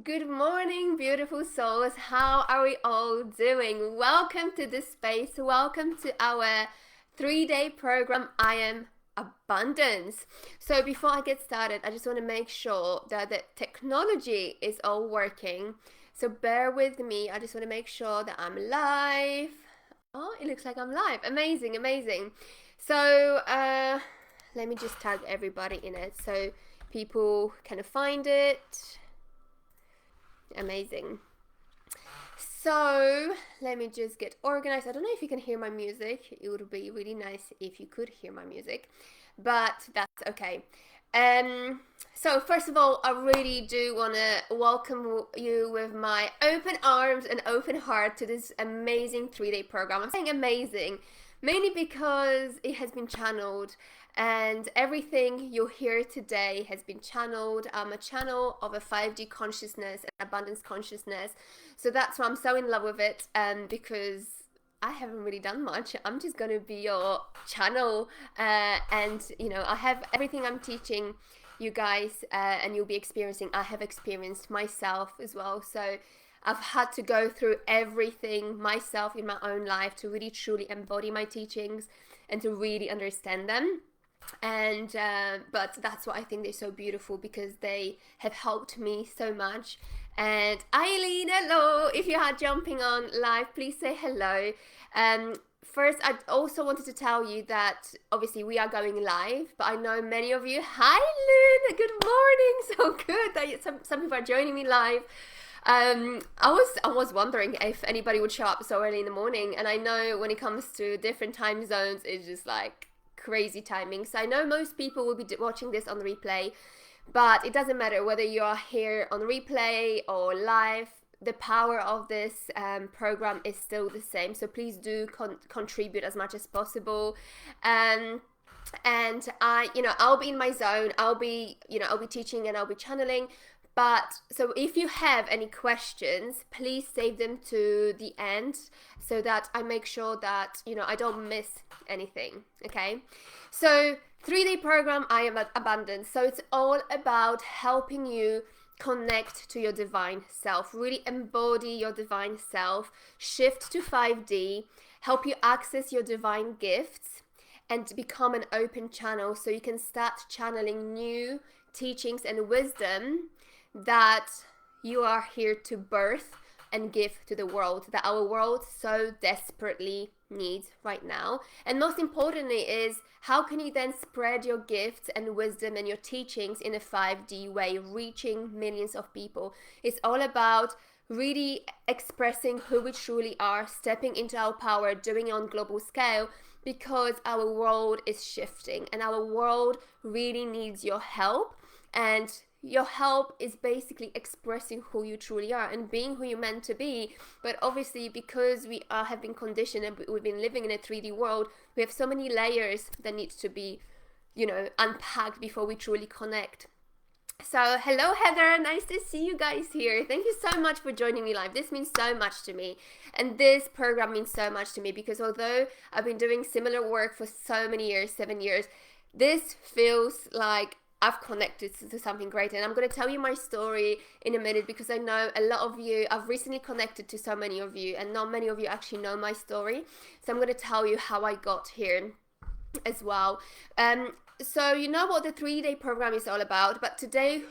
Good morning, beautiful souls. How are we all doing? Welcome to this space. Welcome to our 3-day program, I Am Abundance. So, before I get started, I just want to make sure that the technology is all working. So, bear with me. I just want to make sure that I'm live. Oh, it looks like I'm live. Amazing, amazing. So, let me just tag everybody in it so people can find it. Amazing. So let me just get organized. I don't know if you can hear my music. It would be really nice if you could hear my music, but that's okay. So first of all, I really do want to welcome you with my open arms and open heart to this amazing 3-day program. I'm saying amazing mainly because it has been channeled, and everything you'll hear today has been channeled. I'm a channel of a 5D consciousness and abundance consciousness. So that's why I'm so in love with it, because I haven't really done much. I'm just going to be your channel, and I have everything I'm teaching you guys, and you'll be experiencing, I have experienced myself as well. So I've had to go through everything myself in my own life to really truly embody my teachings and to really understand them. And but that's why I think they're so beautiful, because they have helped me so much. And Eileen, hello. If you are jumping on live, please say hello. First, I also wanted to tell you that obviously we are going live, but I know many of you, hi Lynn, good morning. So good that some people are joining me live. I was wondering if anybody would show up so early in the morning, and I know when it comes to different time zones, it's just like crazy timing. So I know most people will be watching this on replay, but it doesn't matter whether you are here on replay or live. The power of this program is still the same. So please do contribute as much as possible. And I'll be in my zone. I'll be teaching and I'll be channeling. But so if you have any questions, please save them to the end so that I make sure that, I don't miss anything. Okay. So 3-day program, I Am Abundance. So it's all about helping you connect to your divine self, really embody your divine self, shift to 5D, help you access your divine gifts, and become an open channel so you can start channeling new teachings and wisdom that you are here to birth and give to the world, that our world so desperately needs right now. And most importantly is, how can you then spread your gifts and wisdom and your teachings in a 5D way, reaching millions of people? It's all about really expressing who we truly are, stepping into our power, doing it on global scale, because our world is shifting and our world really needs your help. And your help is basically expressing who you truly are and being who you're meant to be. But obviously, because we have been conditioned and we've been living in a 3D world, we have so many layers that need to be, unpacked before we truly connect. So hello Heather, nice to see you guys here. Thank you so much for joining me live. This means so much to me, and this program means so much to me, because although I've been doing similar work for so many years, 7 years, this feels like I've connected to something great. And I'm going to tell you my story in a minute, because I know a lot of you, I've recently connected to so many of you, and not many of you actually know my story. So I'm going to tell you how I got here as well. So you know what the 3-day program is all about, but today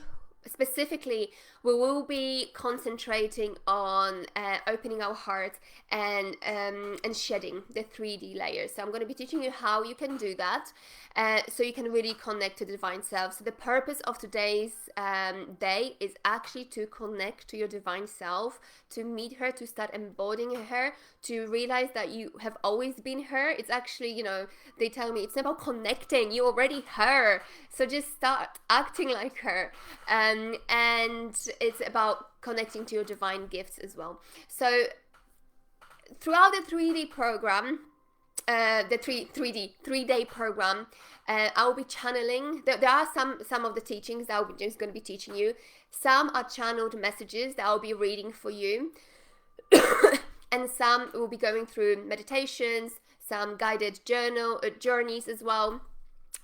specifically we will be concentrating on opening our heart and shedding the 3D layers. So I'm going to be teaching you how you can do that, so you can really connect to the divine self. So the purpose of today's day is actually to connect to your divine self, to meet her, to start embodying her, to realize that you have always been her. It's actually, they tell me it's about connecting. You're already her. So just start acting like her. And it's about connecting to your divine gifts as well. So throughout the 3D program, the 3-day program, I'll be channeling. There are some of the teachings that I'll be just going to be teaching you. Some are channeled messages that I'll be reading for you. And some will be going through meditations, some guided journeys as well.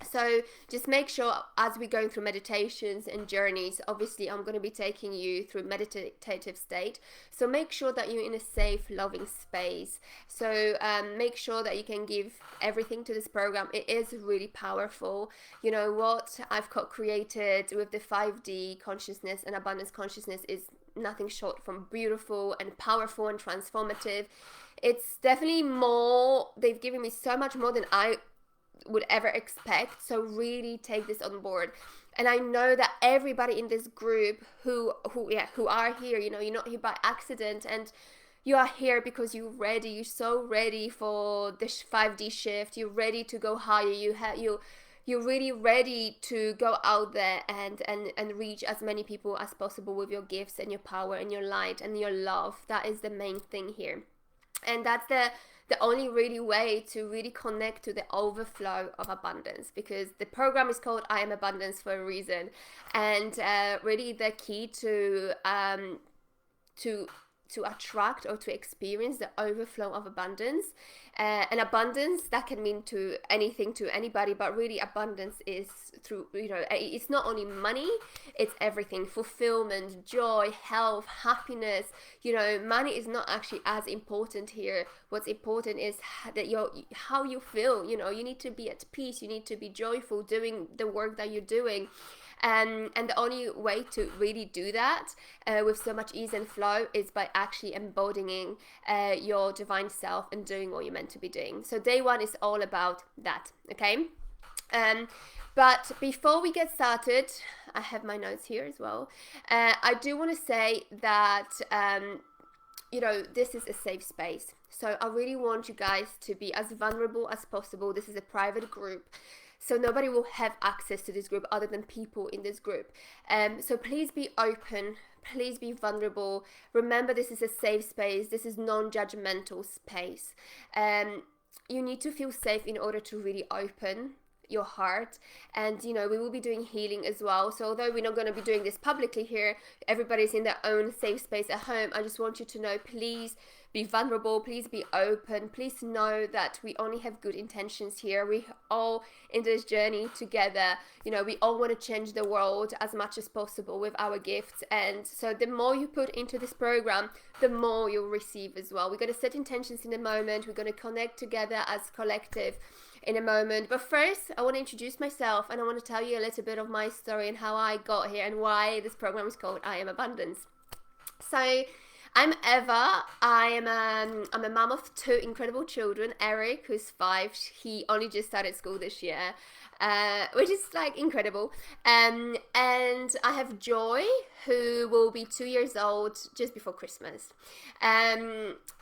So just make sure, as we're going through meditations and journeys, obviously I'm going to be taking you through meditative state. So make sure that you're in a safe, loving space. So make sure that you can give everything to this program. It is really powerful. You know, what I've created with the 5D consciousness and abundance consciousness is nothing short from beautiful and powerful and transformative. It's definitely more, they've given me so much more than I would ever expect. So really take this on board. And I know that everybody in this group who are here, you know, you're not here by accident, and you are here because you're ready. You're so ready for this 5D shift. You're ready to go higher. You're really ready to go out there and reach as many people as possible with your gifts and your power and your light and your love. That is the main thing here. And that's the only really way to really connect to the overflow of abundance, because the program is called I Am Abundance for a reason. And really the key to attract or to experience the overflow of abundance, and abundance, that can mean to anything, to anybody, but really abundance is through, you know, it's not only money, it's everything: fulfillment, joy, health, happiness. You know, money is not actually as important here. What's important is that how you feel. You know, you need to be at peace, you need to be joyful doing the work that you're doing. And the only way to really do that with so much ease and flow is by actually embodying your divine self and doing what you're meant to be doing. So day one is all about that, okay? But before we get started, I have my notes here as well. I do want to say that, you know, this is a safe space. So I really want you guys to be as vulnerable as possible. This is a private group, so nobody will have access to this group other than people in this group. So please be open. Please be vulnerable. Remember, this is a safe space. This is non-judgmental space. You need to feel safe in order to really open your heart. And you know, we will be doing healing as well. So although we're not going to be doing this publicly here, everybody's in their own safe space at home. I just want you to know, please be vulnerable, please be open, please know that we only have good intentions here. We all in this journey together. You know, we all want to change the world as much as possible with our gifts. And so the more you put into this program, the more you'll receive as well. We're going to set intentions in a moment. We're going to connect together as collective in a moment. But first, I want to introduce myself, and I want to tell you a little bit of my story and how I got here and why this program is called I Am Abundance. So I'm Eva. I'm a mom of two incredible children. Eric, who's 5, he only just started school this year, which is like incredible. And I have Joy, who will be 2 years old just before Christmas.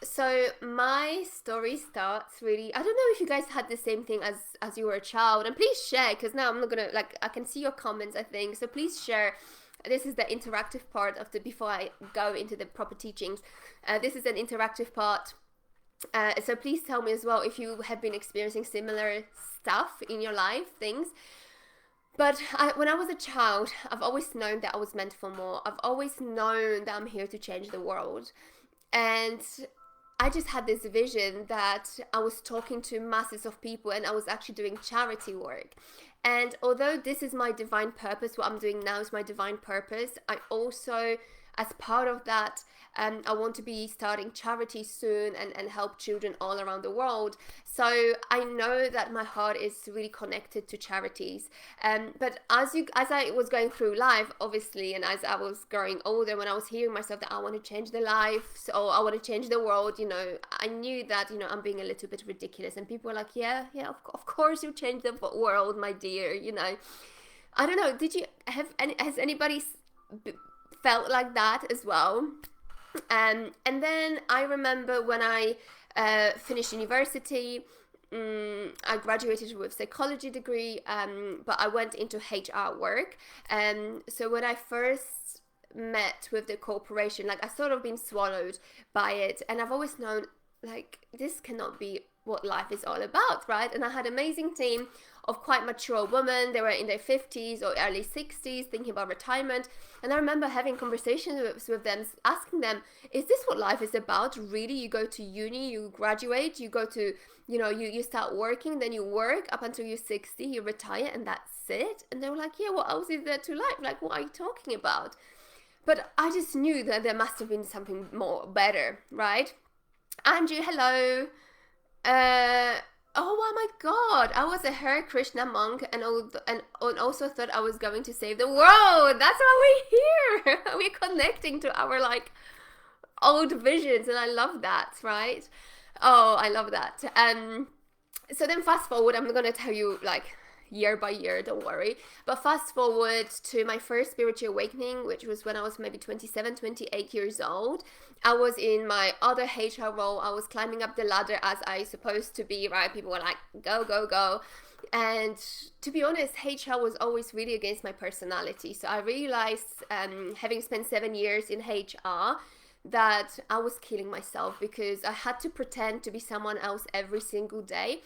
So my story starts really, I don't know if you guys had the same thing as you were a child, and please share, because now I'm not gonna, like, I can see your comments, I think, so please share. This is the interactive part of before I go into the proper teachings. This is an interactive part. So please tell me as well if you have been experiencing similar stuff in your life, things. But when I was a child, I've always known that I was meant for more. I've always known that I'm here to change the world. And I just had this vision that I was talking to masses of people, and I was actually doing charity work. And although this is my divine purpose, what I'm doing now is my divine purpose, I also, as part of that, I want to be starting charities soon and help children all around the world. So I know that my heart is really connected to charities. But as I was going through life, obviously, and as I was growing older, when I was hearing myself that I want to change the life, or I want to change the world, you know, I knew that, you know, I'm being a little bit ridiculous. And people were like, yeah, of course you change the world, my dear, you know. I don't know, has anybody felt like that as well? And then I remember when I finished university, I graduated with psychology degree, but I went into HR work. So when I first met with the corporation, like, I sort of been swallowed by it, and I've always known, like, this cannot be what life is all about, right? And I had an amazing team of quite mature women. They were in their 50s or early 60s, thinking about retirement. And I remember having conversations with them, asking them, is this what life is about? Really? You go to uni, you graduate, you go to, you start working, then you work up until you're 60, you retire, and that's it? And they were like, yeah, what else is there to life? Like, what are you talking about? But I just knew that there must have been something more better, right? Angie, hello. Oh my God! I was a Hare Krishna monk, and also thought I was going to save the world. That's why we're here. We're connecting to our old visions, and I love that, right? Oh, I love that. So then fast forward, I'm gonna tell you year by year, don't worry. But fast forward to my first spiritual awakening, which was when I was maybe 27, 28 years old. I was in my other HR role. I was climbing up the ladder as I supposed to be, right? People were like, go, go, go. And to be honest, HR was always really against my personality. So I realized, having spent 7 years in HR, that I was killing myself because I had to pretend to be someone else every single day.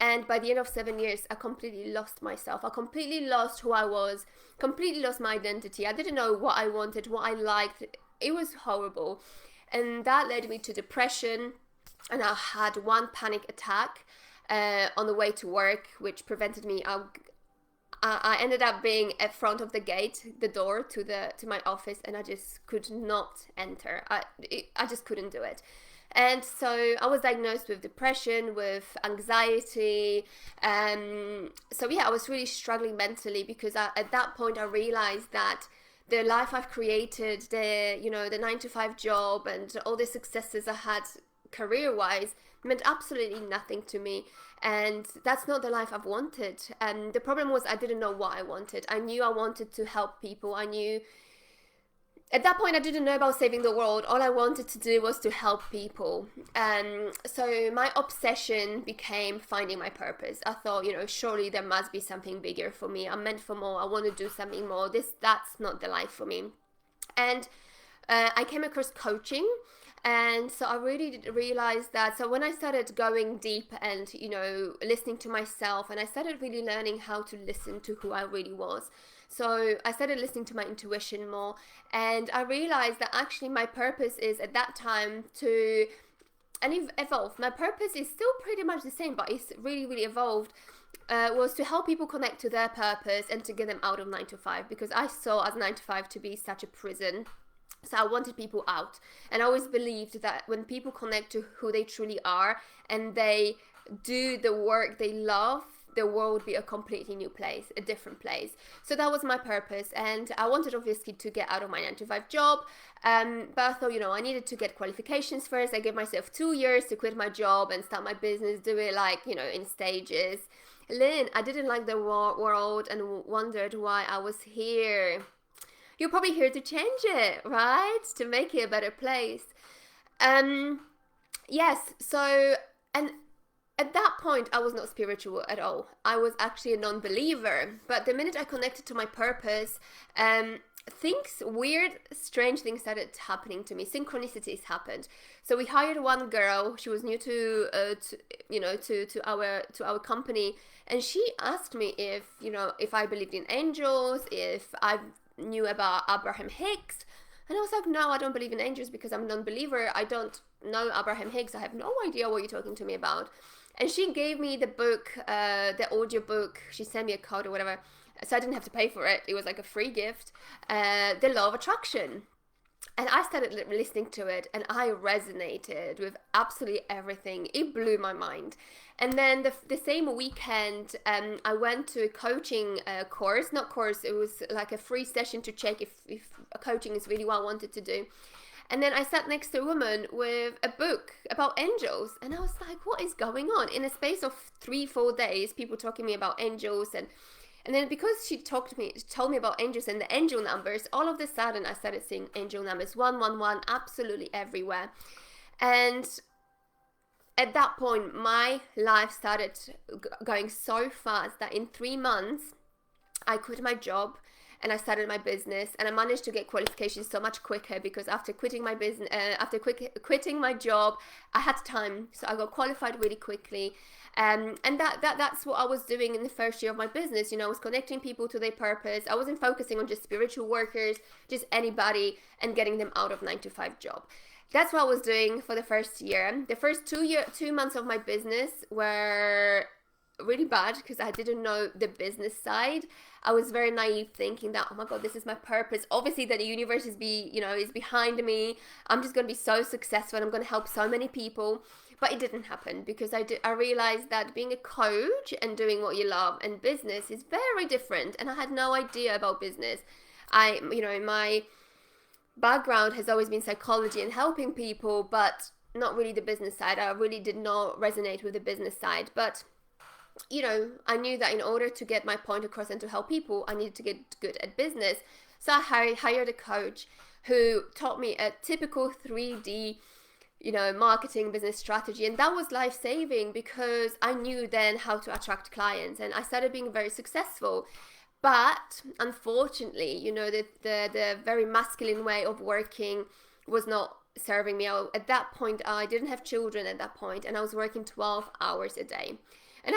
And by the end of 7 years, I completely lost myself. I completely lost who I was, completely lost my identity. I didn't know what I wanted, what I liked. It was horrible. And that led me to depression. And I had one panic attack on the way to work, which prevented me. I ended up being at front of the gate, the door to my office, and I just could not enter. I just couldn't do it. And so I was diagnosed with depression, with anxiety. So yeah, I was really struggling mentally because at that point I realized that the life I've created, the 9-to-5 job and all the successes I had career-wise meant absolutely nothing to me. And that's not the life I've wanted. And the problem was I didn't know what I wanted. I knew I wanted to help people. At that point, I didn't know about saving the world. All I wanted to do was to help people. So my obsession became finding my purpose. I thought, surely there must be something bigger for me. I'm meant for more. I want to do something more. That's not the life for me. And I came across coaching. And so I really realized that. So when I started going deep and, listening to myself, and I started really learning how to listen to who I really was. So I started listening to my intuition more, and I realized that actually my purpose is at that time and evolved. My purpose is still pretty much the same, but it's really, really evolved. Was to help people connect to their purpose and to get them out of 9-to-5, because I saw as 9-to-5 to be such a prison. So I wanted people out, and I always believed that when people connect to who they truly are and they do the work they love, the world would be a completely new place, a different place. So that was my purpose, and I wanted obviously to get out of my 9-to-5 job, but I thought, I needed to get qualifications first. I gave myself 2 years to quit my job and start my business, do it in stages. Lynn, I didn't like the world and wondered why I was here. You're probably here to change it, right? To make it a better place. Yes, so, and at that point, I was not spiritual at all. I was actually a non-believer. But the minute I connected to my purpose, strange things started happening to me. Synchronicities happened. So we hired one girl. She was new to our company, and she asked me if I believed in angels, if I knew about Abraham Hicks. And I was like, no, I don't believe in angels because I'm a non-believer. I don't know Abraham Hicks. I have no idea what you're talking to me about. And she gave me the book, the audio book. She sent me a code or whatever, so I didn't have to pay for it. It was like a free gift. The Law of Attraction. And I started listening to it, and I resonated with absolutely everything. It blew my mind. And then the same weekend, I went to a coaching course. Not course, it was like a free session to check if coaching is really what I wanted to do. And then I sat next to a woman with a book about angels. And I was like, what is going on? In a space of 3-4 days, people talking to me about angels. And then because she told me about angels and the angel numbers, all of a sudden I started seeing angel numbers 111 absolutely everywhere. And at that point, my life started going so fast that in 3 months, I quit my job. and I started my business, and I managed to get qualifications so much quicker because after quitting my business, quitting my job, I had time, so I got qualified really quickly. And that's what I was doing in the first year of my business. You know, I was connecting people to their purpose. I wasn't focusing on just spiritual workers, just anybody, and getting them out of 9-to-5 job. That's what I was doing for the first year. The first 2 months of my business were really bad because I didn't know the business side. I was very naive, thinking that, oh my god, this is my purpose. Obviously, that the universe is is behind me. I'm just gonna be so successful and I'm gonna help so many people. But it didn't happen because I realized that being a coach and doing what you love and business is very different. And I had no idea about business. My background has always been psychology and helping people, but not really the business side. I really did not resonate with the business side. But I knew that in order to get my point across and to help people, I needed to get good at business. So I hired a coach who taught me a typical 3D, marketing business strategy. And that was life-saving because I knew then how to attract clients, and I started being very successful. But unfortunately, the very masculine way of working was not serving me. At that point, I didn't have children at that point, and I was working 12 hours a day. And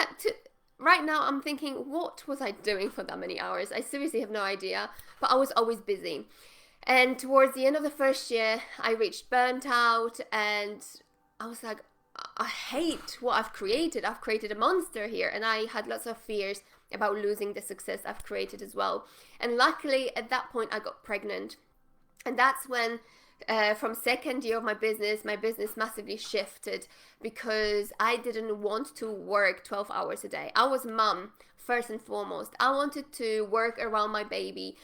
right now, I'm thinking, what was I doing for that many hours? I seriously have no idea, but I was always busy. And towards the end of the first year, I reached burnt out, and I was like, I hate what I've created. I've created a monster here, and I had lots of fears about losing the success I've created as well. And luckily, at that point, I got pregnant. And that's when, from second year of my business massively shifted because I didn't want to work 12 hours a day. I was mum, first and foremost. I wanted to work around my baby.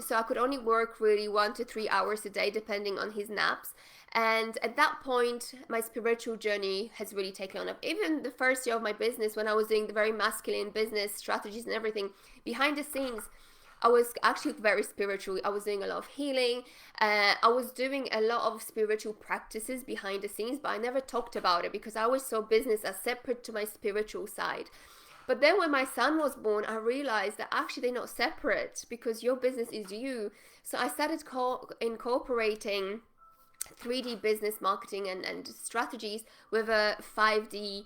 So I could only work really 1 to 3 hours a day, depending on his naps. And at that point, my spiritual journey has really taken on up. Even the first year of my business, when I was doing the very masculine business strategies and everything, behind the scenes, I was actually very spiritual. I was doing a lot of healing. I was doing a lot of spiritual practices behind the scenes, but I never talked about it because I always saw business as separate to my spiritual side. But then when my son was born, I realized that actually they're not separate because your business is you. So I started incorporating 3D business marketing and strategies with a 5D,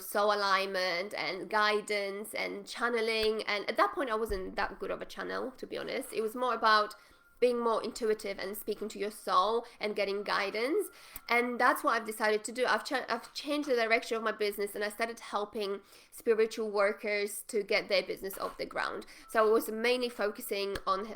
soul alignment and guidance and channeling. And at that point, I wasn't that good of a channel, to be honest. It was more about being more intuitive and speaking to your soul and getting guidance. And that's what I've decided to do. I've changed the direction of my business, and I started helping spiritual workers to get their business off the ground. So I was mainly focusing on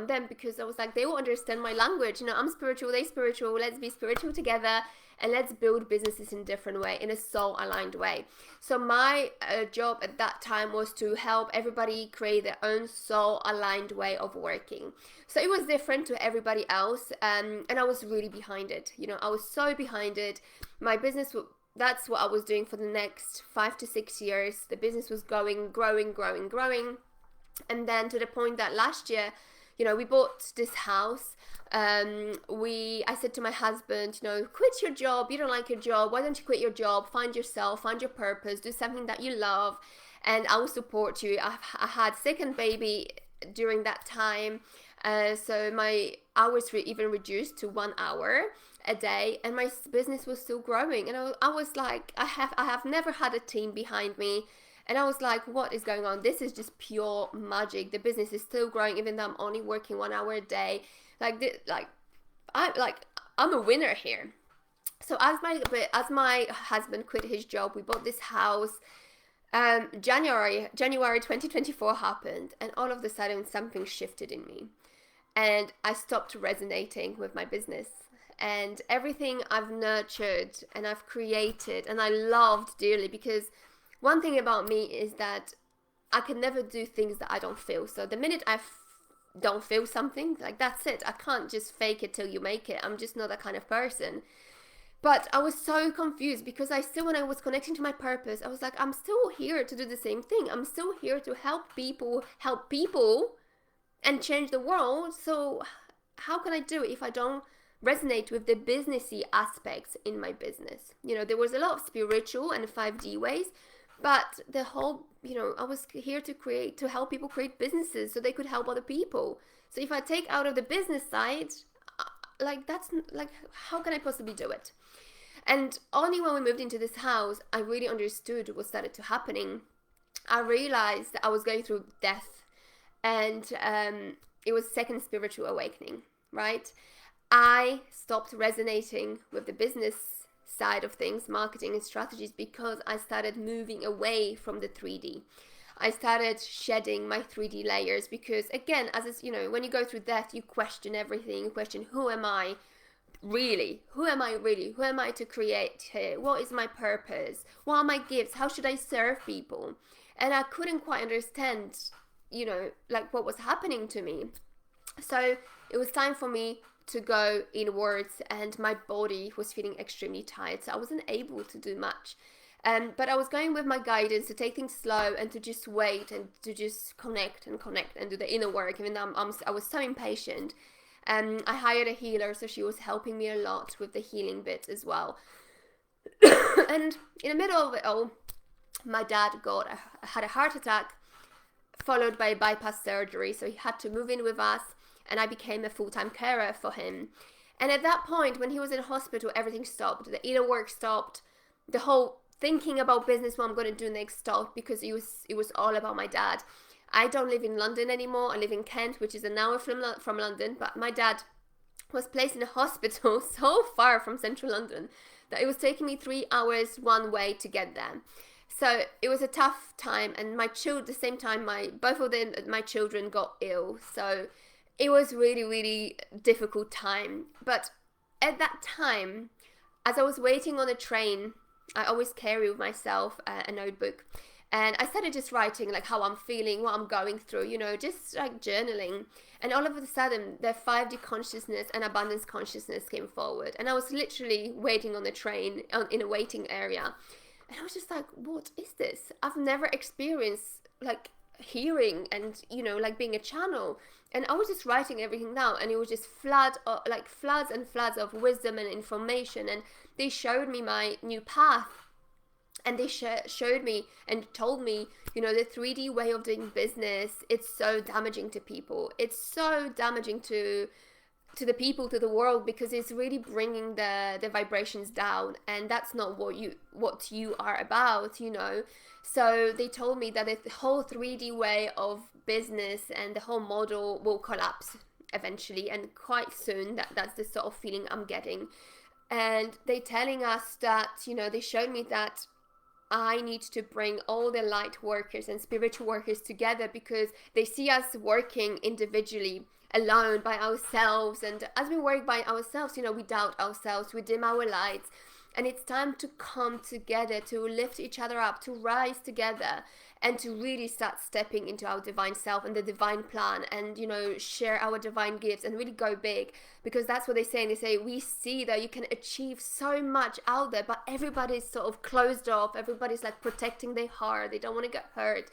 them because I was like, they will understand my language. I'm spiritual, they're spiritual. Let's be spiritual together. And let's build businesses in a different way, in a soul-aligned way. So my job at that time was to help everybody create their own soul-aligned way of working. So it was different to everybody else, and I was really behind it. I was so behind it. My business, that's what I was doing for the next 5 to 6 years. The business was growing. And then to the point that last year, we bought this house. I said to my husband, quit your job. You don't like your job. Why don't you quit your job? Find yourself, find your purpose, do something that you love, and I will support you. I had second baby during that time. So my hours were even reduced to 1 hour a day, and my business was still growing. And I was like, I have never had a team behind me. And I was like, what is going on? This is just pure magic. The business is still growing, even though I'm only working 1 hour a day. I'm a winner here. So as my husband quit his job, we bought this house. January 2024 happened, and all of a sudden something shifted in me, and I stopped resonating with my business. And everything I've nurtured and I've created and I loved dearly, because one thing about me is that I can never do things that I don't feel. So the minute I don't feel something, that's it. I can't just fake it till you make it. I'm just not that kind of person. But I was so confused because when I was connecting to my purpose, I was like, I'm still here to do the same thing. I'm still here to help people and change the world. So how can I do it if I don't resonate with the businessy aspects in my business? There was a lot of spiritual and 5D ways, But the whole, I was here to help people create businesses so they could help other people. So if I take out of the business side, that's like, how can I possibly do it? And only when we moved into this house, I really understood what started to happening. I realized that I was going through death, and it was second spiritual awakening, right? I stopped resonating with the business side of things, marketing and strategies, because I started moving away from the 3D. I started shedding my 3D layers because, again, when you go through death, you question everything. You question, who am I really? Who am I really? Who am I to create here? What is my purpose? What are my gifts? How should I serve people? And I couldn't quite understand, like what was happening to me. So it was time for me to go inwards, and my body was feeling extremely tired, so I wasn't able to do much. But I was going with my guidance to take things slow and to just wait and to just connect and do the inner work. Even though I was so impatient. I hired a healer, so she was helping me a lot with the healing bit as well. And in the middle of it all, my dad had a heart attack followed by bypass surgery, so he had to move in with us, and I became a full-time carer for him. And at that point, when he was in hospital, everything stopped. The inner work stopped. The whole thinking about business, what I'm going to do next, stopped, because it was all about my dad. I don't live in London anymore. I live in Kent, which is an hour from London. But my dad was placed in a hospital so far from central London that it was taking me 3 hours one way to get there. So it was a tough time, and my children, at the same time, both of my children got ill. So it was really, really difficult time. But at that time, as I was waiting on the train, I always carry with myself a notebook. And I started just writing like how I'm feeling, what I'm going through, just like journaling. And all of a sudden, the 5D consciousness and abundance consciousness came forward. And I was literally waiting on the train in a waiting area. And I was just like, what is this? I've never experienced like hearing and, like being a channel. And I was just writing everything down, and it was just floods and floods of wisdom and information. And they showed me my new path. And they showed me and told me, the 3D way of doing business, it's so damaging to people. It's so damaging to the people, to the world, because it's really bringing the vibrations down, and that's not what you are about, So they told me that the whole 3D way of business and the whole model will collapse eventually, and quite soon. That's the sort of feeling I'm getting. And they telling us that, they showed me that I need to bring all the light workers and spiritual workers together, because they see us working individually, alone, by ourselves. And as we work by ourselves, we doubt ourselves, we dim our lights. And it's time to come together, to lift each other up, to rise together, and to really start stepping into our divine self and the divine plan, and share our divine gifts and really go big. Because that's what they say. And they say, we see that you can achieve so much out there, but everybody's sort of closed off. Everybody's like protecting their heart. They don't want to get hurt.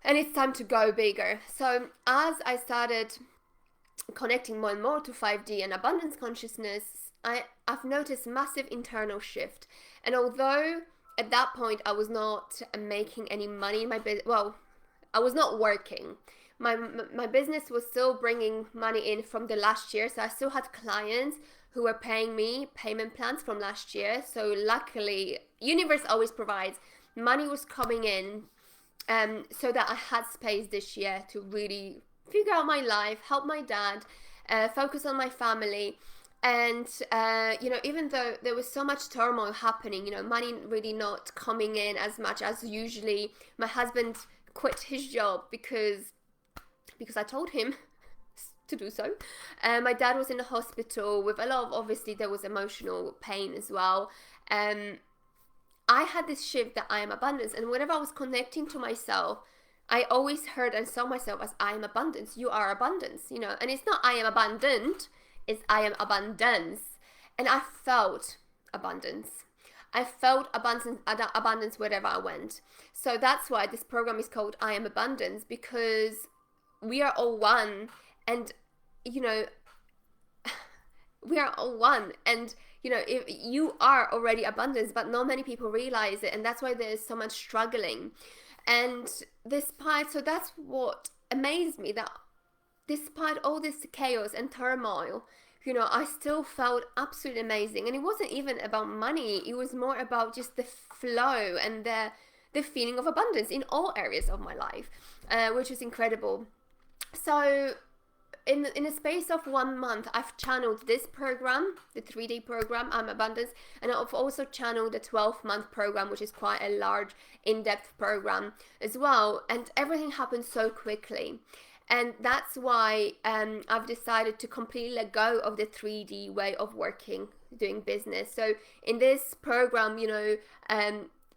And it's time to go bigger. So as I started connecting more and more to 5D and abundance consciousness, I've noticed massive internal shift. And although at that point I was not making any money in my business, well, I was not working. My business was still bringing money in from the last year, so I still had clients who were paying me payment plans from last year. So luckily, universe always provides. Money was coming in, so that I had space this year to really figure out my life, help my dad, focus on my family. And even though there was so much turmoil happening, money really not coming in as much as usually, my husband quit his job because I told him to do so. My dad was in the hospital with a lot of, obviously there was emotional pain as well. I had this shift that I am abundance, and whenever I was connecting to myself, I always heard and saw myself as I am abundance. You are abundance, and it's not I am abundant, it's I am abundance. And I felt abundance. I felt abundance wherever I went. So that's why this program is called I Am Abundance, because we are all one, and we are all one. And you know, if you are already abundance, but not many people realize it, and that's why there's so much struggling. And despite, so that's what amazed me, that despite all this chaos and turmoil, you know, I still felt absolutely amazing. And it wasn't even about money, it was more about just the flow and the feeling of abundance in all areas of my life, which is incredible. So in a space of 1 month, I've channeled this program, the 3-day program, Abundance, and I've also channeled the 12-month program, which is quite a large, in-depth program as well. And everything happened so quickly. And that's why I've decided to completely let go of the 3D way of working, doing business. So in this program, you know,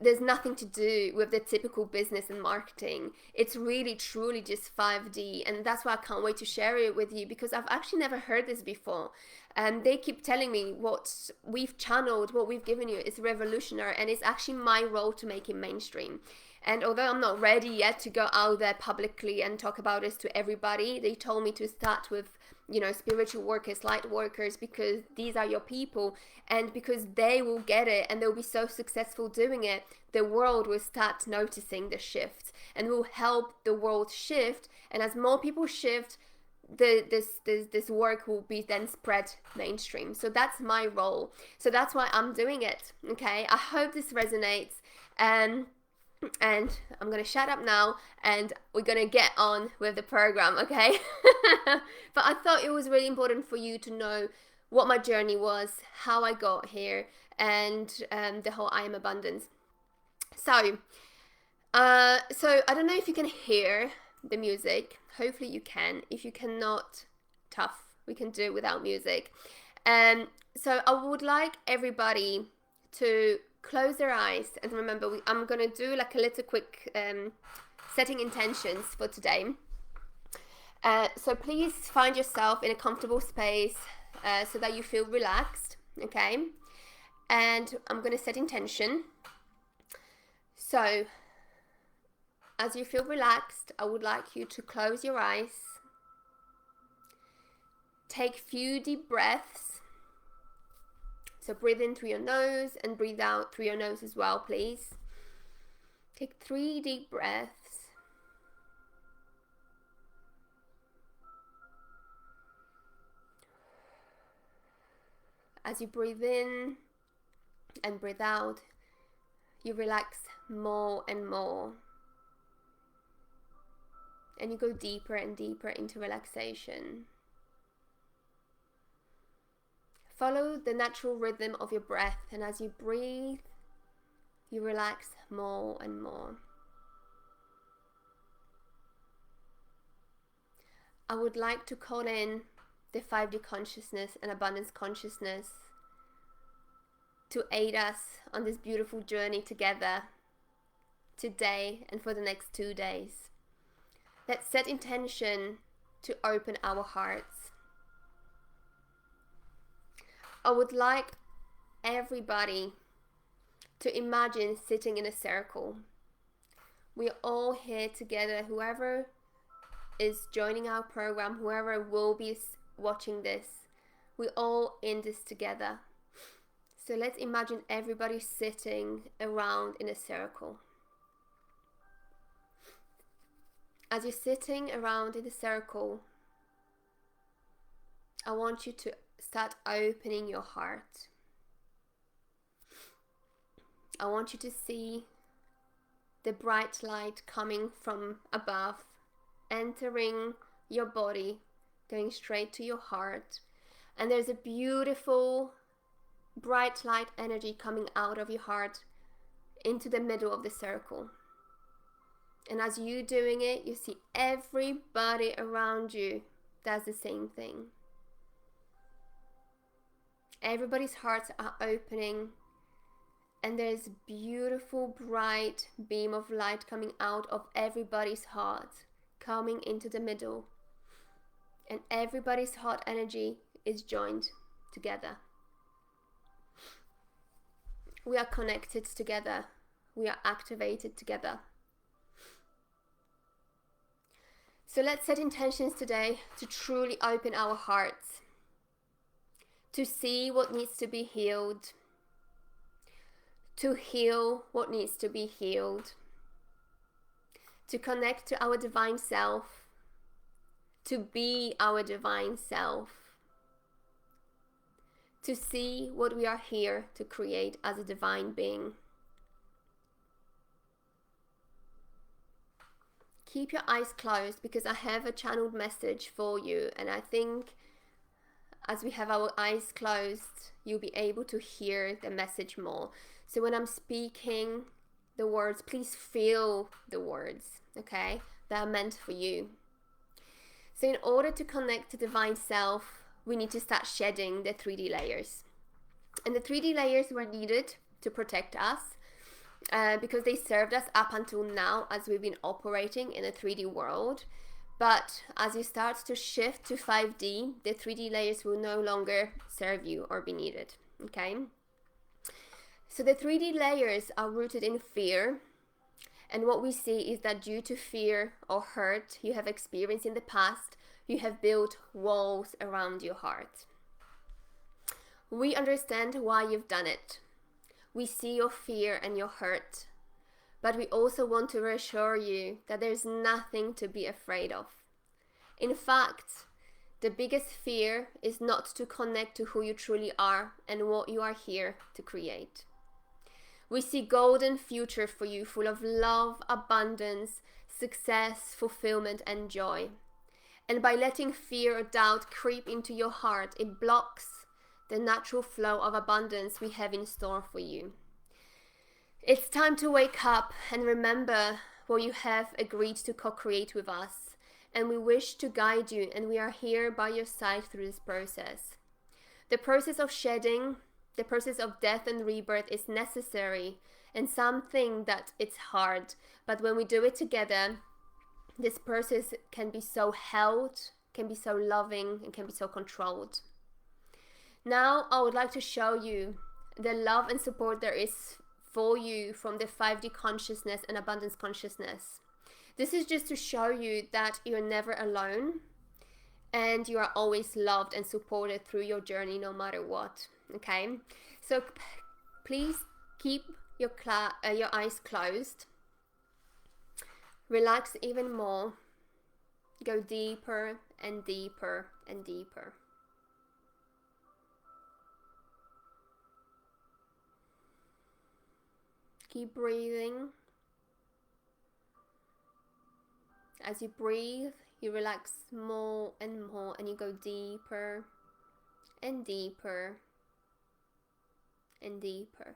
there's nothing to do with the typical business and marketing. It's really truly just 5D, and that's why I can't wait to share it with you, because I've actually never heard this before. They keep telling me what we've channeled, what we've given you is revolutionary, and it's actually my role to make it mainstream. And although I'm not ready yet to go out there publicly and talk about this to everybody, they told me to start with, you know, spiritual workers, light workers, because these are your people, and because they will get it and they'll be so successful doing it, the world will start noticing the shift and will help the world shift. And as more people shift, this work will be then spread mainstream. So that's my role. So that's why I'm doing it. Okay, I hope this resonates. And I'm gonna shut up now, and we're gonna get on with the program, okay? But I thought it was really important for you to know what my journey was, how I got here, and the whole I Am Abundance. So I don't know if you can hear the music. Hopefully you can. If you cannot, tough. We can do it without music. So I would like everybody to close their eyes, and remember, I'm gonna do like a little quick setting intentions for today. So please find yourself in a comfortable space so that you feel relaxed, okay? And I'm gonna set intention. So as you feel relaxed, I would like you to close your eyes, take few deep breaths. So breathe in through your nose and breathe out through your nose as well, please. Take 3 deep breaths. As you breathe in and breathe out, you relax more and more. And you go deeper and deeper into relaxation. Follow the natural rhythm of your breath, and as you breathe, you relax more and more. I would like to call in the 5D consciousness and abundance consciousness to aid us on this beautiful journey together today and for the next 2 days. Let's set intention to open our hearts. I would like everybody to imagine sitting in a circle. We're all here together. Whoever is joining our program, whoever will be watching this, we're all in this together. So let's imagine everybody sitting around in a circle. As you're sitting around in the circle, I want you to start opening your heart. I want you to see the bright light coming from above, entering your body, going straight to your heart. And there's a beautiful bright light energy coming out of your heart into the middle of the circle. And as you're doing it, you see everybody around you does the same thing. Everybody's hearts are opening, and there's a beautiful bright beam of light coming out of everybody's heart, coming into the middle, and everybody's heart energy is joined together. We are connected together. We are activated together. So let's set intentions today to truly open our hearts, to see what needs to be healed, to heal what needs to be healed, to connect to our divine self, to be our divine self, to see what we are here to create as a divine being. Keep your eyes closed because I have a channeled message for you, and I think as we have our eyes closed, you'll be able to hear the message more. So when I'm speaking the words, please feel the words, okay? That are meant for you. So in order to connect to divine self, we need to start shedding the 3D layers. And the 3D layers were needed to protect us because they served us up until now as we've been operating in a 3D world. But as you start to shift to 5D, the 3D layers will no longer serve you or be needed, okay? So the 3D layers are rooted in fear. And what we see is that due to fear or hurt you have experienced in the past, you have built walls around your heart. We understand why you've done it. We see your fear and your hurt. But we also want to reassure you that there's nothing to be afraid of. In fact, the biggest fear is not to connect to who you truly are and what you are here to create. We see golden future for you, full of love, abundance, success, fulfillment, and joy. And by letting fear or doubt creep into your heart, it blocks the natural flow of abundance we have in store for you. It's time to wake up and remember what you have agreed to co-create with us. And we wish to guide you, and we are here by your side through this process. The process of shedding, the process of death and rebirth is necessary and something that it's hard. But when we do it together, this process can be so held, can be so loving, and can be so controlled. Now I would like to show you the love and support there is for you from the 5D consciousness and abundance consciousness. This is just to show you that you're never alone and you are always loved and supported through your journey no matter what, okay? So please keep your eyes closed. Relax even more. Go deeper and deeper and deeper. Keep breathing. As you breathe, you relax more and more, and you go deeper and deeper and deeper.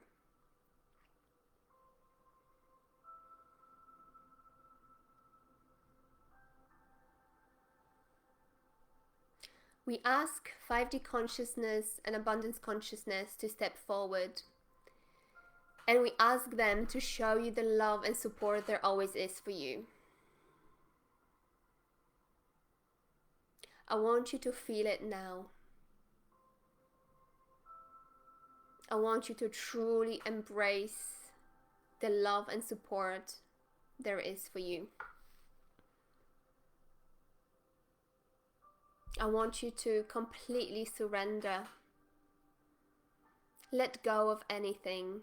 We ask 5D consciousness and abundance consciousness to step forward. And we ask them to show you the love and support there always is for you. I want you to feel it now. I want you to truly embrace the love and support there is for you. I want you to completely surrender. Let go of anything.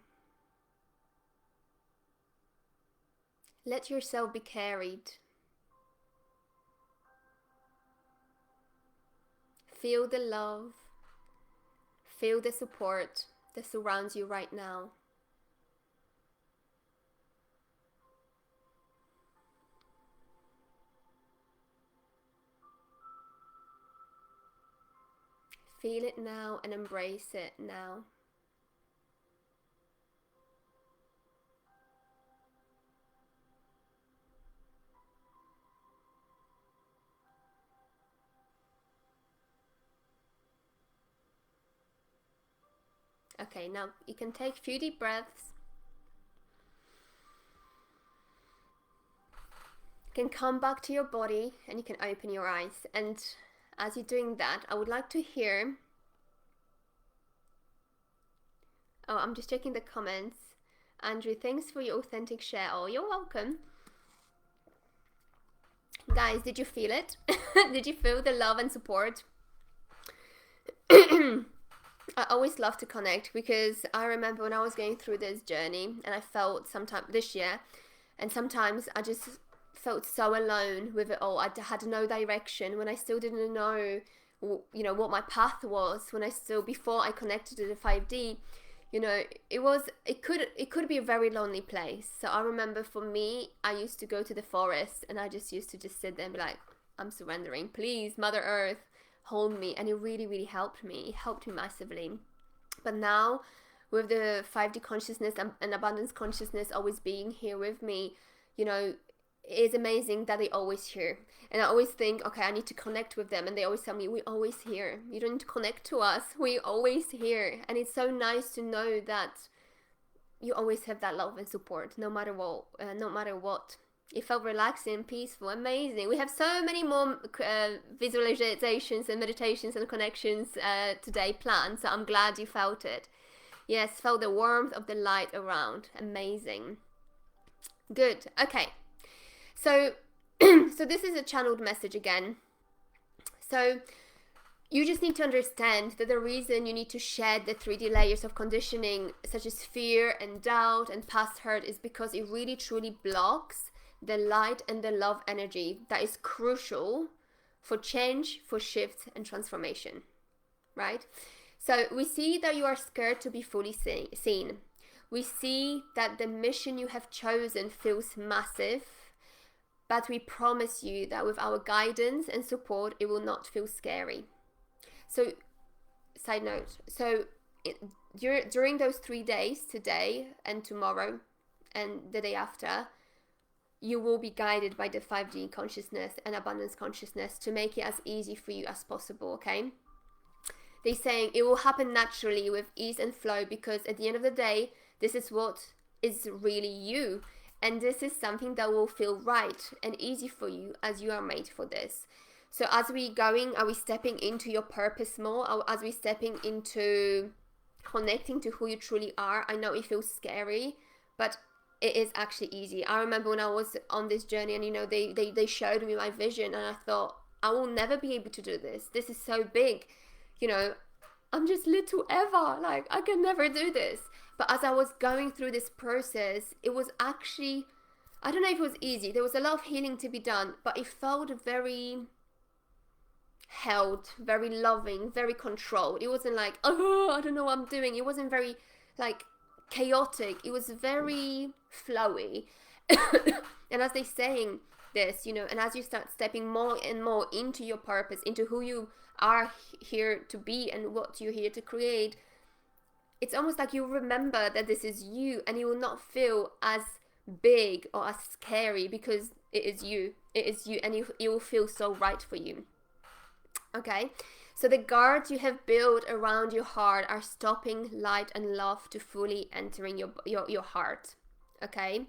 Let yourself be carried. Feel the love, feel the support that surrounds you right now. Feel it now and embrace it now. Okay, now you can take a few deep breaths. You can come back to your body and you can open your eyes. And as you're doing that, I would like to hear... Oh, I'm just checking the comments. Andrew, thanks for your authentic share. Oh, you're welcome. Guys, did you feel it? Did you feel the love and support? I always love to connect, because I remember when I was going through this journey, and I felt sometime this year, and sometimes I just felt so alone with it all. I had no direction, when I still didn't know, what my path was, when I still, before I connected to the 5D, it could be a very lonely place. So I remember, for me, I used to go to the forest, and I used to sit there and be like, I'm surrendering, please, Mother Earth, hold me. And it really, really helped me. It helped me massively. But now, with the 5D consciousness and abundance consciousness always being here with me, it's amazing that they always here. And I always think, okay, I need to connect with them, and they always tell me, we always here, you don't need to connect to us, we always here. And it's so nice to know that you always have that love and support, no matter what. It felt relaxing, peaceful, amazing. We have so many more visualizations and meditations and connections today planned, so I'm glad you felt it. Yes, felt the warmth of the light around. Amazing. Good. Okay. So this is a channeled message again. So you just need to understand that the reason you need to shed the 3D layers of conditioning, such as fear and doubt and past hurt, is because it really truly blocks the light and the love energy that is crucial for change, for shift and transformation, right? So we see that you are scared to be fully seen. We see that the mission you have chosen feels massive, but we promise you that with our guidance and support, it will not feel scary. So, side note, during those 3 days, today and tomorrow and the day after, you will be guided by the 5D consciousness and abundance consciousness to make it as easy for you as possible, okay? They're saying it will happen naturally with ease and flow, because at the end of the day, this is what is really you. And this is something that will feel right and easy for you, as you are made for this. So are we stepping into your purpose more? Or as we stepping into connecting to who you truly are? I know it feels scary, but it is actually easy. I remember when I was on this journey, and they showed me my vision, and I thought, I will never be able to do this. This is so big. I'm just little Eva. Like, I can never do this. But as I was going through this process, it was actually, I don't know if it was easy. There was a lot of healing to be done, but it felt very held, very loving, very controlled. It wasn't like, oh, I don't know what I'm doing. It wasn't very like chaotic. It was very flowy. And as they're saying this, and as you start stepping more and more into your purpose, into who you are here to be and what you're here to create, it's almost like you remember that this is you, and you will not feel as big or as scary, because it is you, and it will feel so right for you. Okay, so the guards you have built around your heart are stopping light and love to fully entering your heart. Okay,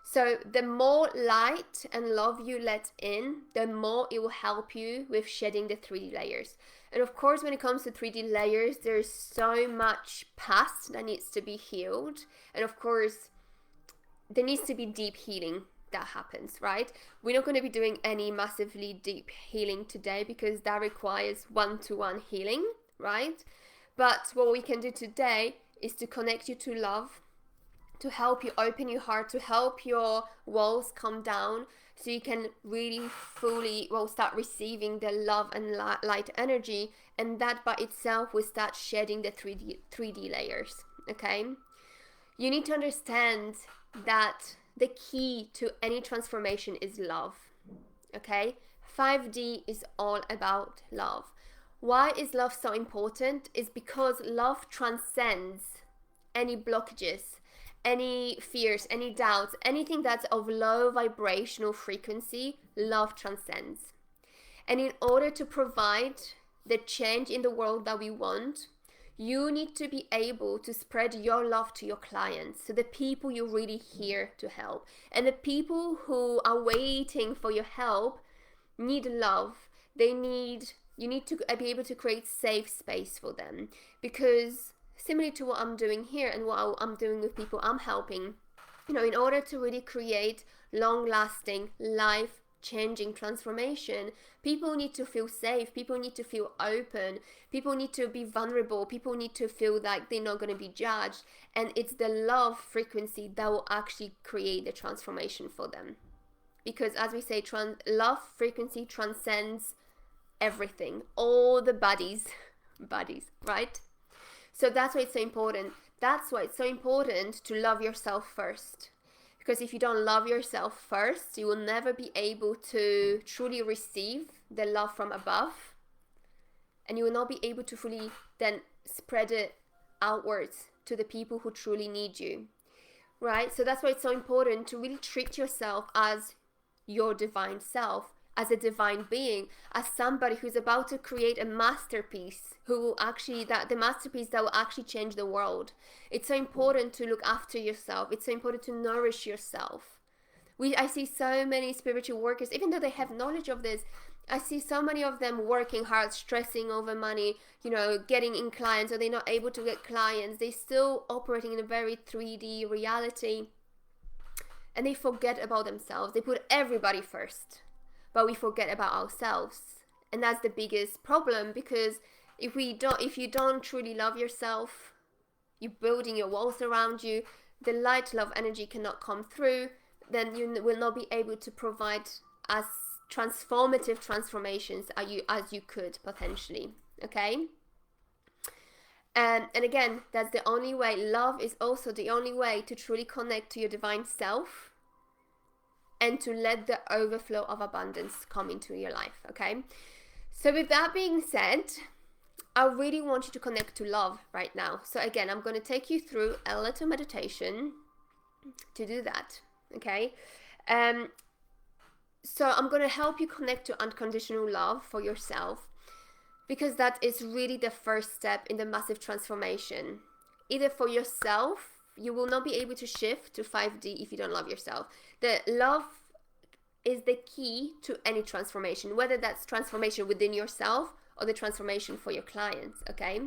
so the more light and love you let in, the more it will help you with shedding the 3D layers. And of course, when it comes to 3D layers, there's so much past that needs to be healed. And of course, there needs to be deep healing that happens, right? We're not going to be doing any massively deep healing today, because that requires one-to-one healing, right? But what we can do today is to connect you to love, to help you open your heart, to help your walls come down, so you can really fully start receiving the love and light energy, and that by itself will start shedding the 3D layers. Okay, you need to understand that the key to any transformation is love. Okay, 5D is all about love. Why is love so important? Is because love transcends any blockages, any fears, any doubts, anything that's of low vibrational frequency. Love transcends. And in order to provide the change in the world that we want, you need to be able to spread your love to your clients, so the people you're really here to help. And the people who are waiting for your help need love. You need to be able to create safe space for them, because similar to what I'm doing here and what I'm doing with people I'm helping, in order to really create long-lasting, life changing transformation, people need to feel safe, people need to feel open, people need to be vulnerable, people need to feel like they're not going to be judged. And it's the love frequency that will actually create the transformation for them. Because as we say, love frequency transcends everything, all the bodies, right? So that's why it's so important. That's why it's so important to love yourself first. Because if you don't love yourself first, you will never be able to truly receive the love from above. And you will not be able to fully then spread it outwards to the people who truly need you. Right? So that's why it's so important to really treat yourself as your divine self, as a divine being, as somebody who's about to create a masterpiece, who will actually, the masterpiece that will actually change the world. It's so important to look after yourself. It's so important to nourish yourself. I see so many spiritual workers, even though they have knowledge of this, I see so many of them working hard, stressing over money, getting in clients, or they're not able to get clients. They're still operating in a very 3D reality. And they forget about themselves. They put everybody first, but we forget about ourselves. And that's the biggest problem, because if you don't truly love yourself, you're building your walls around you, the light, love, energy cannot come through, then you will not be able to provide as transformative transformations as you could potentially. Okay? And again, that's the only way. Love is also the only way to truly connect to your divine self and to let the overflow of abundance come into your life. Okay? So with that being said, I really want you to connect to love right now. So again, I'm going to take you through a little meditation to do that. Okay? So I'm going to help you connect to unconditional love for yourself, because that is really the first step in the massive transformation. Either for yourself, you will not be able to shift to 5D if you don't love yourself. The love is the key to any transformation, whether that's transformation within yourself or the transformation for your clients, okay?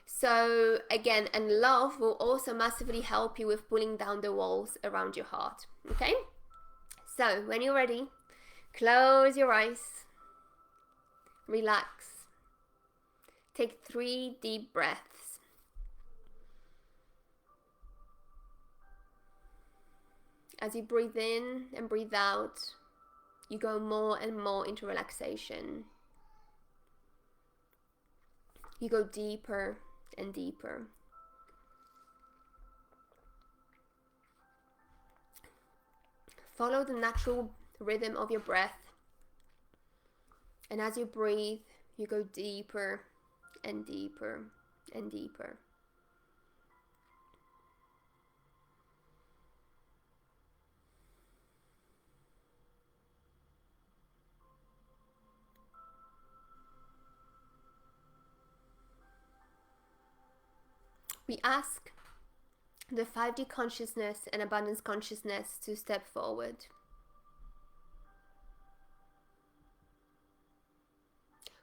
So again, and love will also massively help you with pulling down the walls around your heart, okay? So when you're ready, close your eyes, relax, take 3 deep breaths. As you breathe in and breathe out, you go more and more into relaxation. You go deeper and deeper. Follow the natural rhythm of your breath. And as you breathe, you go deeper and deeper and deeper. We ask the 5D consciousness and abundance consciousness to step forward.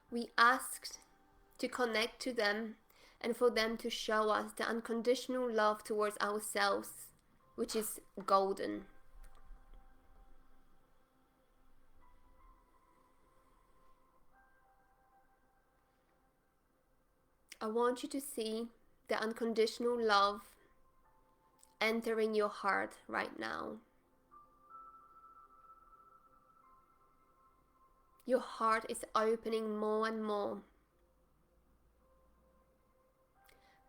We asked to connect to them and for them to show us the unconditional love towards ourselves, which is golden. I want you to see the unconditional love entering your heart right now. Your heart is opening more and more.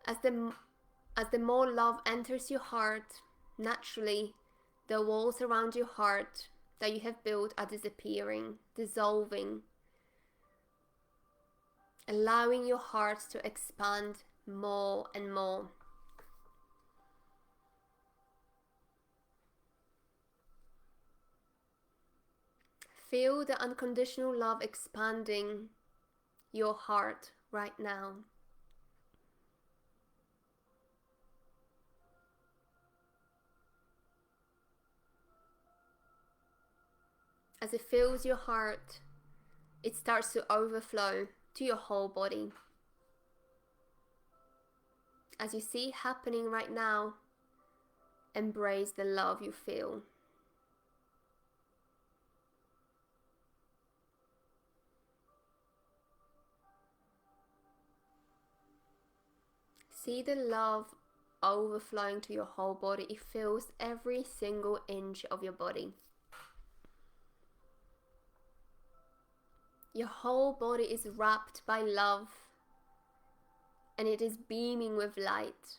As the more love enters your heart, naturally, the walls around your heart that you have built are disappearing, dissolving, allowing your heart to expand more and more. Feel the unconditional love expanding your heart right now. As it fills your heart, it starts to overflow to your whole body. As you see happening right now, embrace the love you feel. see the love overflowing to your whole body. It fills every single inch of your body. Your whole body is wrapped by love, and it is beaming with light.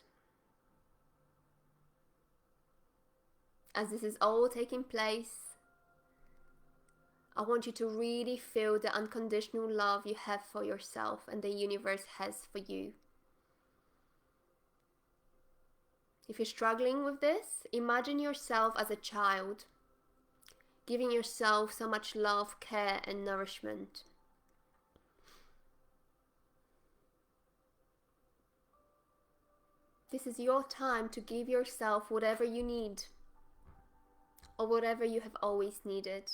As this is all taking place, I want you to really feel the unconditional love you have for yourself and the universe has for you. If you're struggling with this, imagine yourself as a child, giving yourself so much love, care, and nourishment. This is your time to give yourself whatever you need, or whatever you have always needed.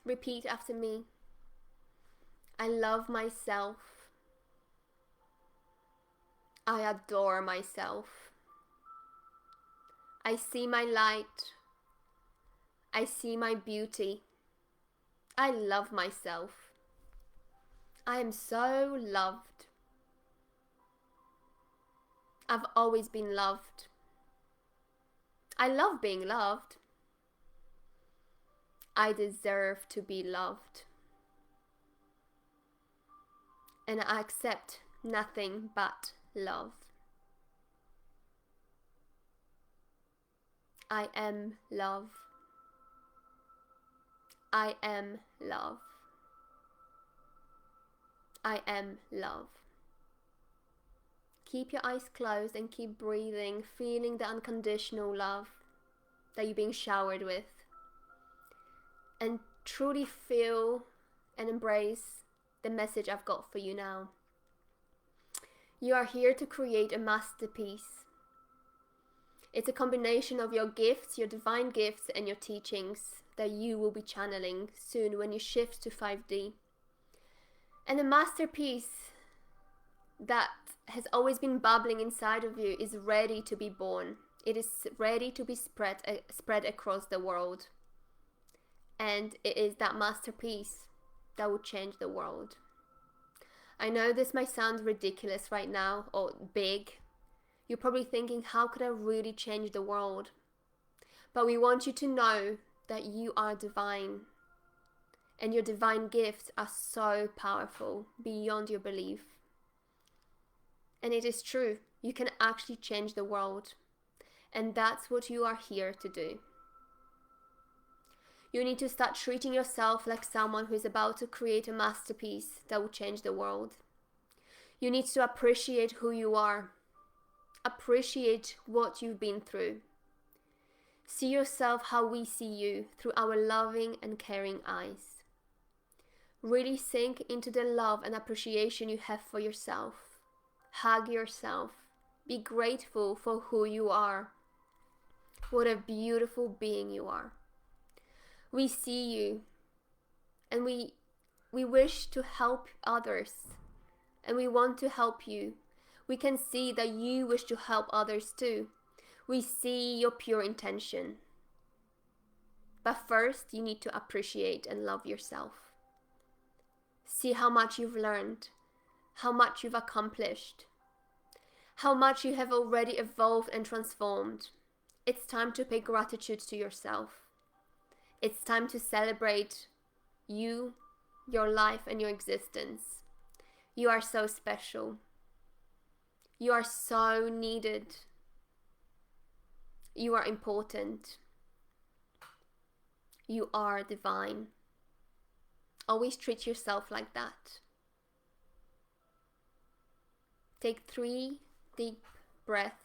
Repeat after me. I love myself. I adore myself. I see my light. I see my beauty. I love myself. I am so loved. I've always been loved. I love being loved. I deserve to be loved. And I accept nothing but love. I am love. I am love. I am love. Keep your eyes closed and keep breathing, feeling the unconditional love that you're being showered with. And truly feel and embrace the message I've got for you now. You are here to create a masterpiece. It's a combination of your gifts, your divine gifts, and your teachings that you will be channeling soon when you shift to 5D. And the masterpiece that has always been bubbling inside of you is ready to be born. It is ready to be spread across the world. And it is that masterpiece that will change the world. I know this might sound ridiculous right now, or big. You're probably thinking, how could I really change the world? But we want you to know that you are divine. And your divine gifts are so powerful, beyond your belief. And it is true, you can actually change the world. And that's what you are here to do. You need to start treating yourself like someone who is about to create a masterpiece that will change the world. You need to appreciate who you are. Appreciate what you've been through. See yourself how we see you, through our loving and caring eyes. Really sink into the love and appreciation you have for yourself. Hug yourself. Be grateful for who you are. What a beautiful being you are. We see you, and we wish to help others, and we want to help you. We can see that you wish to help others too. We see your pure intention. But first, you need to appreciate and love yourself. See how much you've learned, how much you've accomplished, how much you have already evolved and transformed. It's time to pay gratitude to yourself. It's time to celebrate you, your life, and your existence. You are so special. You are so needed. You are important. You are divine. Always treat yourself like that. Take 3 deep breaths.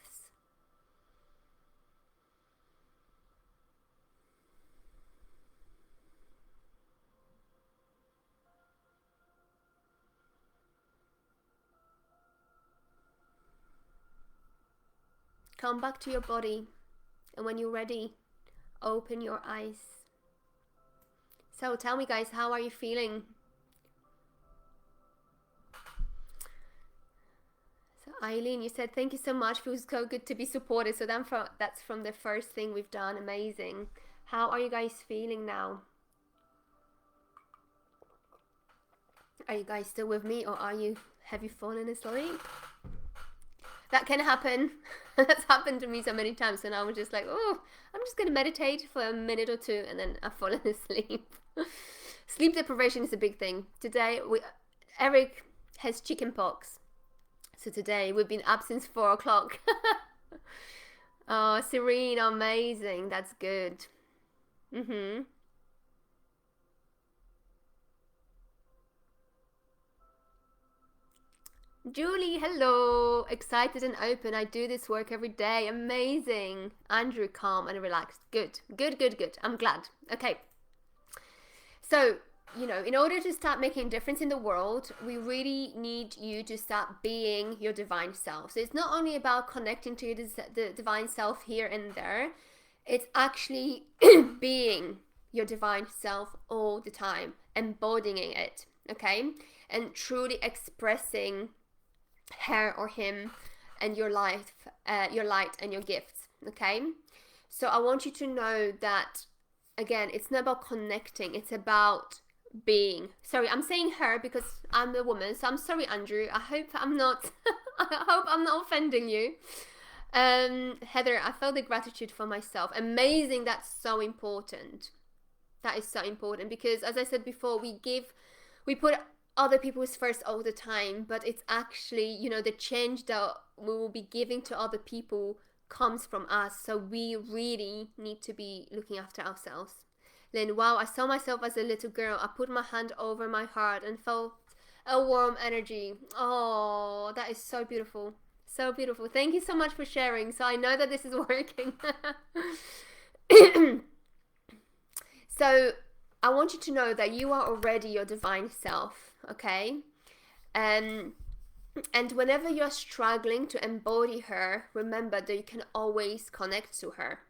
Come back to your body, and when you're ready, open your eyes. So tell me guys, how are you feeling? So Eileen, you said thank you so much. Feels so good to be supported. So that's from the first thing we've done. Amazing. How are you guys feeling now? Are you guys still with me, or have you fallen asleep? That can happen. That's happened to me so many times, and I was just like, oh, I'm just gonna meditate for a minute or two, and then I've fallen asleep. Sleep deprivation is a big thing. Today, Eric has chicken pox. So today, we've been up since 4 o'clock. Oh, Serene, amazing. That's good. Julie, hello. Excited and open. I do this work every day. Amazing. Andrew, calm and relaxed. Good. Good, good, good. I'm glad. Okay. So, in order to start making a difference in the world, we really need you to start being your divine self. So it's not only about connecting to the divine self here and there. It's actually being your divine self all the time, embodying it, okay? And truly expressing her or him and your life, your light and your gifts, okay? So I want you to know that, again, it's not about connecting, it's about being. Sorry, I'm saying her because I'm a woman, so I'm sorry, Andrew. I hope I'm not offending you. Heather, I felt the gratitude for myself. Amazing. That's so important. That is so important because, as I said before, we put other people's first all the time, but it's actually, the change that we will be giving to other people comes from us. So we really need to be looking after ourselves. Lynn, wow, I saw myself as a little girl. I put my hand over my heart and felt a warm energy. Oh, that is so beautiful. So beautiful. Thank you so much for sharing. So I know that this is working. So I want you to know that you are already your divine self, okay? And whenever you're struggling to embody her, remember that you can always connect to her,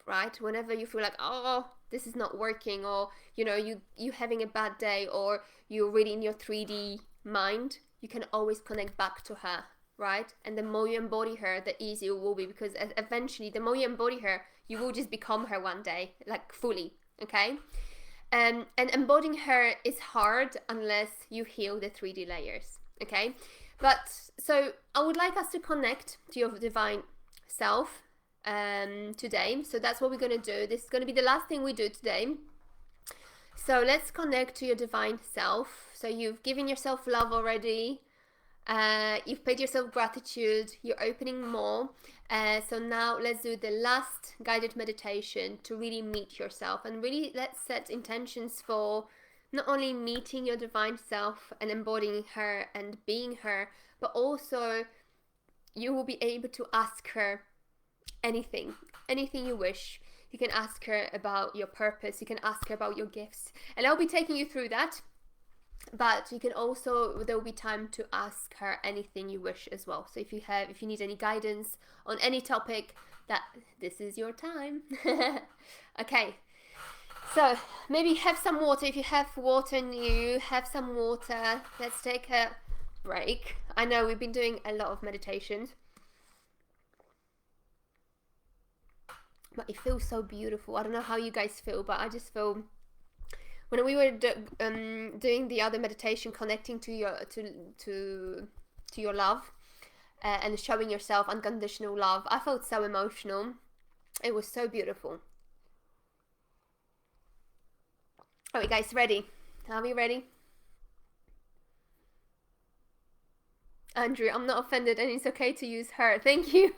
right? Whenever you feel like, oh, this is not working, or you having a bad day, or you're really in your 3D mind, you can always connect back to her, right? And the more you embody her, the easier it will be, because eventually the more you embody her, you will just become her one day, like fully, okay? And embodying her is hard unless you heal the 3D layers, okay? But so I would like us to connect to your divine self today. So that's what we're going to do. This is going to be the last thing we do today. So let's connect to your divine self. So you've given yourself love already. You've paid yourself gratitude. You're opening more. So now let's do the last guided meditation to really meet yourself. And really let's set intentions for not only meeting your divine self and embodying her and being her, but also you will be able to ask her anything you wish. You can ask her about your purpose. You can ask her about your gifts. And I'll be taking you through that. But you can also, there will be time to ask her anything you wish as well. So if you need any guidance on any topic, this is your time. Okay. So maybe have some water. If you have water in you, have some water. Let's take a break. I know we've been doing a lot of meditations, but it feels so beautiful. I don't know how you guys feel, but I just feel when we were doing the other meditation, connecting to your love and showing yourself unconditional love, I felt so emotional. It was so beautiful. Are we guys ready? Are we ready? Andrew, I'm not offended and it's okay to use her. Thank you.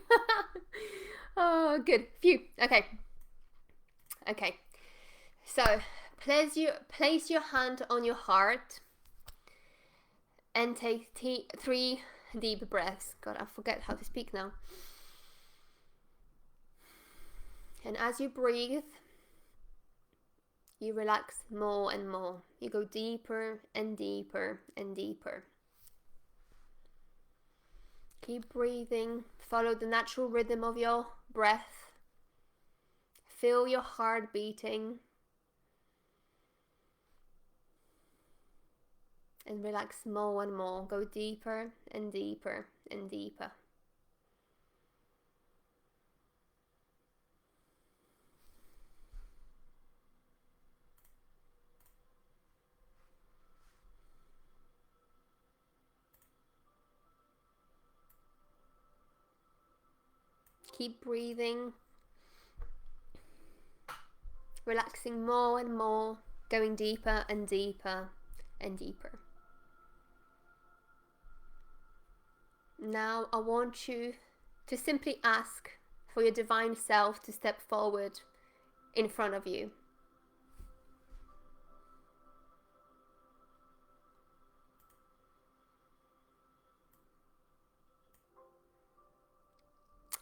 Oh, good. Phew. Okay. Okay. So place your hand on your heart and take 3 deep breaths. God, I forget how to speak now. And as you breathe, you relax more and more. You go deeper and deeper and deeper. Keep breathing. Follow the natural rhythm of your breath. Feel your heart beating. and relax more and more. Go deeper and deeper and deeper. Keep breathing, relaxing more and more, going deeper and deeper and deeper. Now I want you to simply ask for your divine self to step forward in front of you.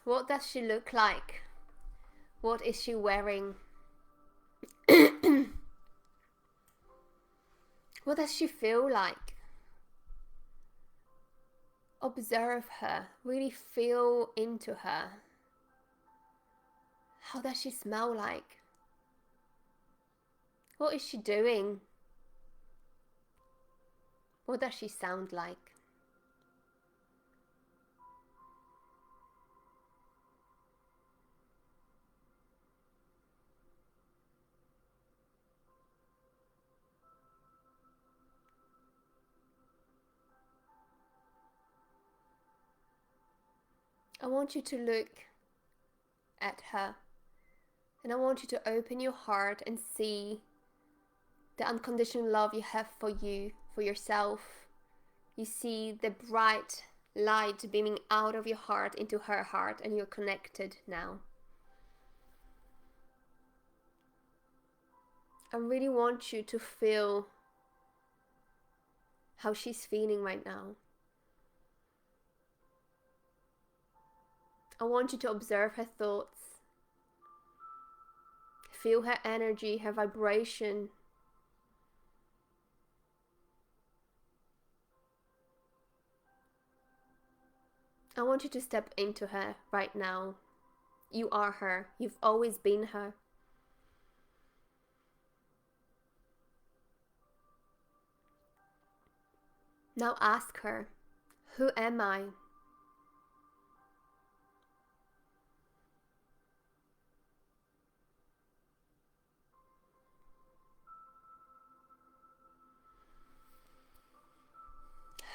What does she look like? What is she wearing? What does she feel like? Observe her, really feel into her. How does she smell like? What is she doing? What does she sound like? I want you to look at her, and I want you to open your heart and see the unconditional love you have for you, for yourself. You see the bright light beaming out of your heart into her heart, and you're connected now. I really want you to feel how she's feeling right now. I want you to observe her thoughts, feel her energy, her vibration. I want you to step into her right now. You are her. You've always been her. Now ask her, who am I?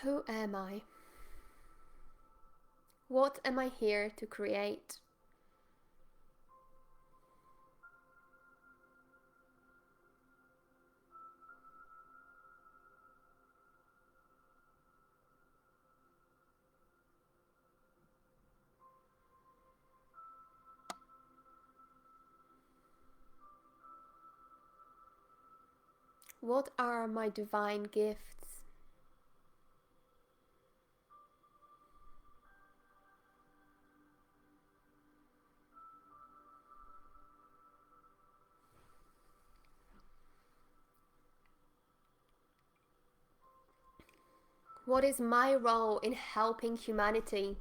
Who am I? What am I here to create? What are my divine gifts? What is my role in helping humanity?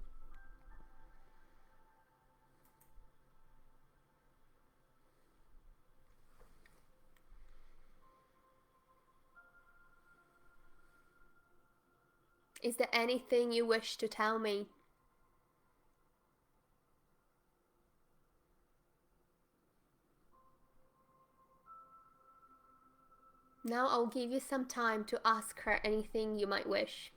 Is there anything you wish to tell me? Now I'll give you some time to ask her anything you might wish.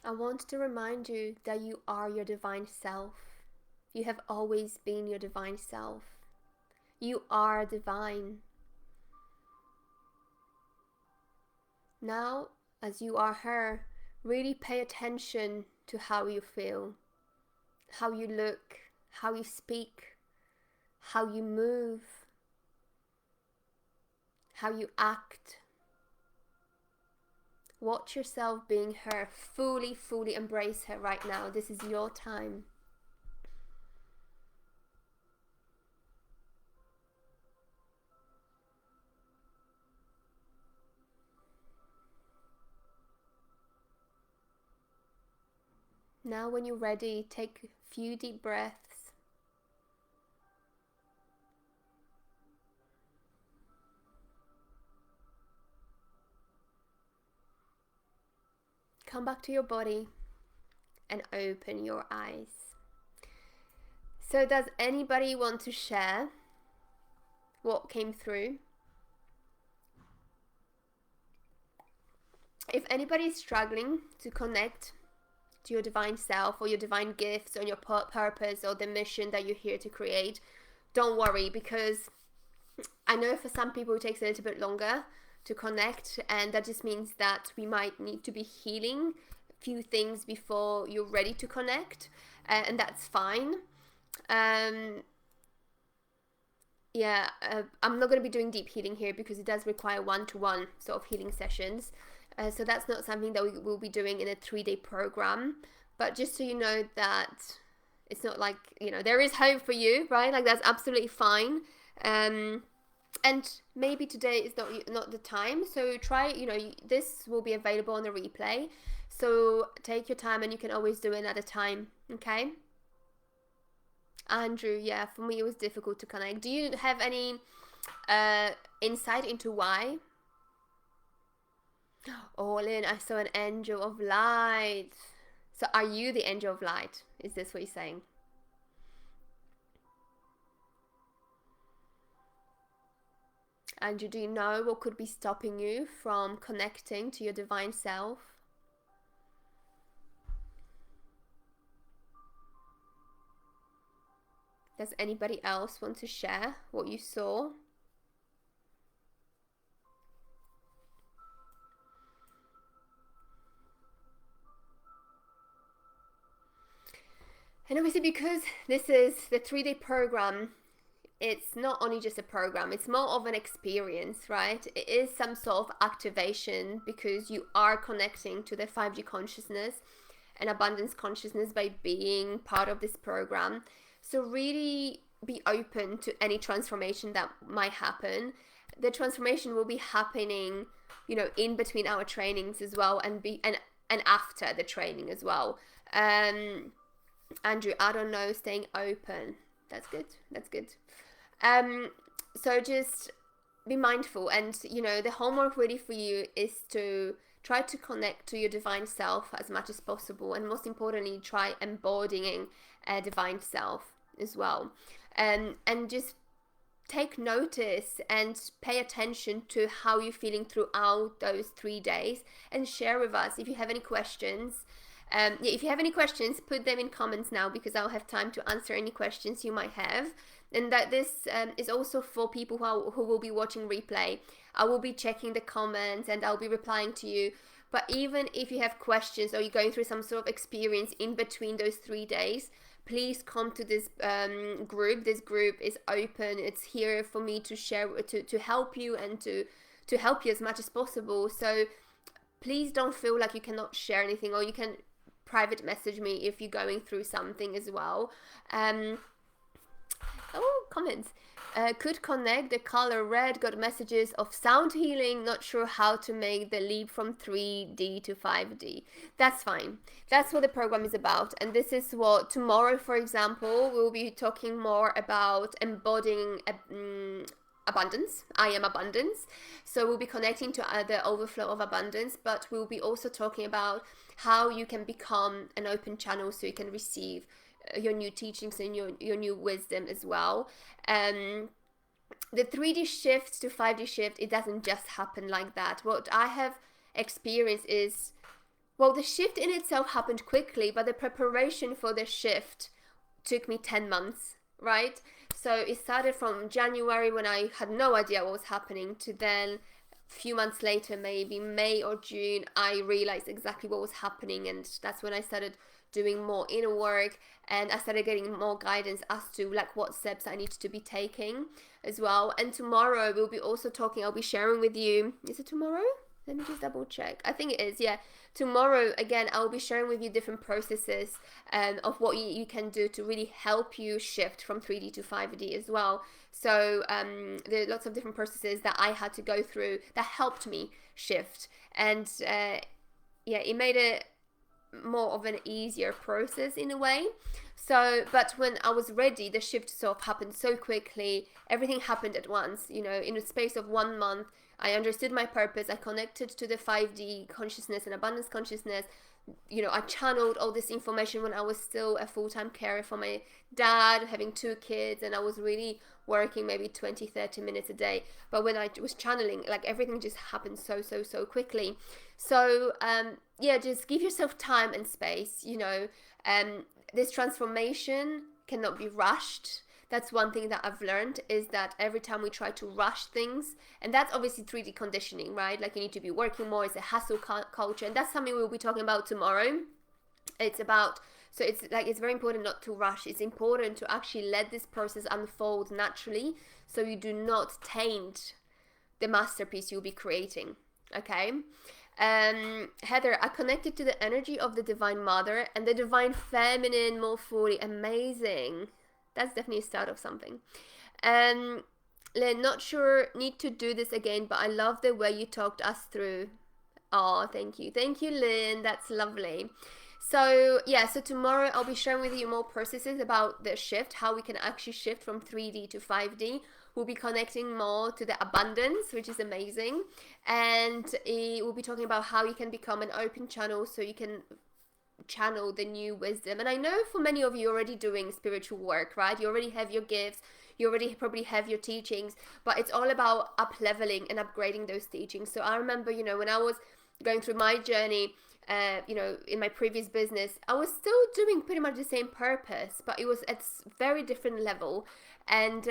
I want to remind you that you are your divine self. You have always been your divine self. You are divine. Now, as you are her, really pay attention to how you feel, how you look, how you speak, how you move, how you act. Watch yourself being her. Fully, fully embrace her right now. This is your time. Now when you're ready, take a few deep breaths. Come back to your body and open your eyes. So does anybody want to share what came through? If anybody is struggling to connect to your divine self or your divine gifts or your purpose or the mission that you're here to create, don't worry, because I know for some people it takes a little bit longer to connect, and that just means that we might need to be healing a few things before you're ready to connect, and that's fine. I'm not going to be doing deep healing here because it does require one-to-one sort of healing sessions. So that's not something that we will be doing in a 3-day program. But just so you know that it's not like, there is hope for you, right? Like, that's absolutely fine. And maybe today is not the time. So try, this will be available on the replay. So take your time and you can always do it another time, okay? Andrew, yeah, for me it was difficult to connect. Do you have any insight into why? Oh, Lynn, I saw an angel of light. So are you the angel of light? Is this what you're saying? Andrew, do you know what could be stopping you from connecting to your divine self? Does anybody else want to share what you saw? And obviously, because this is the 3-day program, it's not only just a program, it's more of an experience, right? It is some sort of activation because you are connecting to the 5D consciousness and abundance consciousness by being part of this program. So really be open to any transformation that might happen. The transformation will be happening, in between our trainings as well, and after the training as well. Andrew, I don't know, staying open. That's good. So just be mindful, and the homework really for you is to try to connect to your divine self as much as possible, and most importantly, try embodying a divine self as well, and just take notice and pay attention to how you're feeling throughout those 3 days, and share with us if you have any questions. If you have any questions, put them in comments now, because I'll have time to answer any questions you might have. And that this is also for people who will be watching replay. I will be checking the comments and I'll be replying to you. But even if you have questions or you're going through some sort of experience in between those 3 days, please come to this group. This group is open. It's here for me to share, to help you, and to help you as much as possible. So please don't feel like you cannot share anything, or you can private message me if you're going through something as well. Comments. Could connect the color red, got messages of sound healing, not sure how to make the leap from 3D to 5D. That's fine. That's what the program is about. And this is what tomorrow, for example, we'll be talking more about embodying abundance. I am abundance. So we'll be connecting to the overflow of abundance, but we'll be also talking about how you can become an open channel so you can receive your new teachings and your new wisdom as well. The 3D shift to 5D shift, it doesn't just happen like that. What I have experienced is, the shift in itself happened quickly, but the preparation for the shift took me 10 months, right? So it started from January, when I had no idea what was happening, to then few months later, maybe May or June, I realized exactly what was happening, and that's when I started doing more inner work, and I started getting more guidance as to like what steps I need to be taking as well. And tomorrow we'll be also talking, I'll be sharing with you, is it tomorrow? Let me just double check. I think it is, yeah. Tomorrow, again, I'll be sharing with you different processes of what you can do to really help you shift from 3D to 5D as well. So there are lots of different processes that I had to go through that helped me shift. And yeah, it made it more of an easier process in a way. So, but when I was ready, the shift sort of happened so quickly. Everything happened at once, you know, in the space of 1 month. I understood my purpose. I connected to the 5D consciousness and abundance consciousness. You know, I channeled all this information when I was still a full-time carer for my dad, having 2 kids, and I was really working maybe 20-30 minutes a day. But when I was channeling, like everything just happened so quickly. So yeah, just give yourself time and space. You know, this transformation cannot be rushed. That's one thing that I've learned, is that every time we try to rush things, and that's obviously 3D conditioning, right? Like you need to be working more. It's a hustle culture, and that's something we'll be talking about tomorrow. It's about, so it's like, it's very important not to rush. It's important to actually let this process unfold naturally, so you do not taint the masterpiece you'll be creating. Okay. Heather, I connected to the energy of the Divine Mother and the Divine Feminine more fully. Amazing. That's definitely a start of something. Lynn, not sure, need to do this again, but I love the way you talked us through. Oh, thank you. Thank you, Lynn. That's lovely. So yeah, so tomorrow I'll be sharing with you more processes about the shift, how we can actually shift from 3D to 5D. We'll be connecting more to the abundance, which is amazing. And we'll be talking about how you can become an open channel so you can channel the new wisdom. And I know for many of you already doing spiritual work, right? You already have your gifts, you already probably have your teachings, but it's all about up leveling and upgrading those teachings. So I remember, you know, when I was going through my journey, you know, in my previous business, I was still doing pretty much the same purpose, but it was at a very different level. And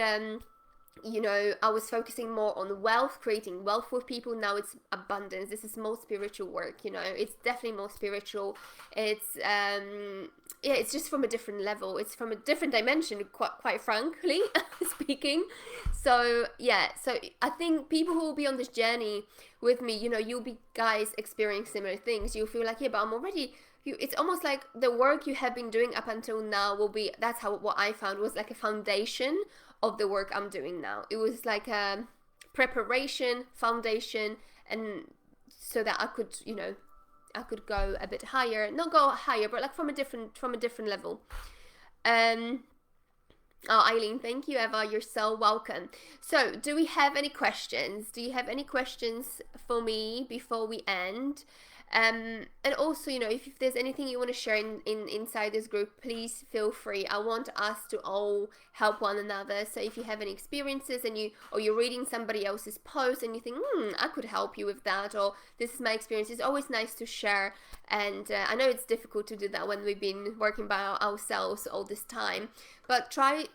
you know, I was focusing more on wealth, creating wealth for people. Now it's abundance. This is more spiritual work, you know. It's definitely more spiritual. It's yeah, it's just from a different level. It's from a different dimension, quite frankly speaking. So yeah, so I think people who will be on this journey with me, you know, you'll be guys experiencing similar things. You'll feel like, yeah, but I'm already, it's almost like the work you have been doing up until now will be, that's how, what I found was like a foundation of the work I'm doing now. It was like a preparation, foundation, and so that I could, you know, I could go a bit higher, not go higher, but like from a different level. Oh, Eileen, thank you, Eva. You're so welcome. So, do we have any questions? Do you have any questions for me before we end? And also, you know, if there's anything you want to share inside this group, please feel free. I want us to all help one another. So if you have any experiences and you're reading somebody else's post and you think, I could help you with that, or this is my experience, it's always nice to share. And I know it's difficult to do that when we've been working by ourselves all this time, but try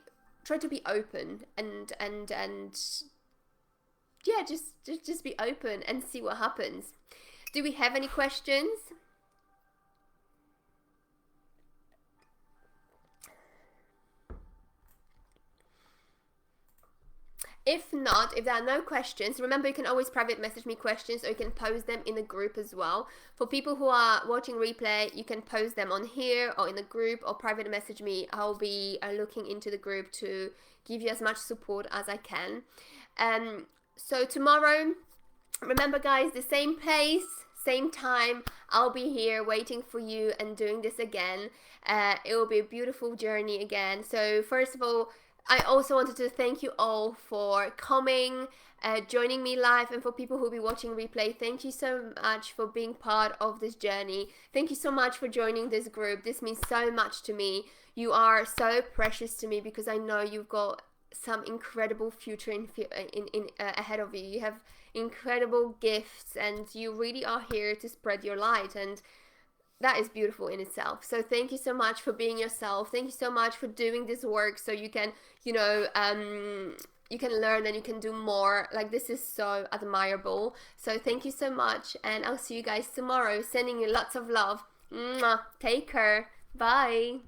to be open and yeah, just be open and see what happens. Do we have any questions? If not, if there are no questions, remember you can always private message me questions, or you can post them in the group as well. For people who are watching replay, you can post them on here or in the group, or private message me. I'll be looking into the group to give you as much support as I can. So tomorrow, remember guys, the same place, same time, I'll be here waiting for you and doing this again. It will be a beautiful journey again. So first of all, I also wanted to thank you all for coming, joining me live, and for people who will be watching replay, thank you so much for being part of this journey. Thank you so much for joining this group. This means so much to me. You are so precious to me because I know you've got some incredible future ahead of you. You have incredible gifts and you really are here to spread your light, and that is beautiful in itself. So thank you so much for being yourself. Thank you so much for doing this work so you can, you know, you can learn and you can do more. Like, this is so admirable. So thank you so much, and I'll see you guys tomorrow. Sending you lots of love. Mwah. Take care. Bye.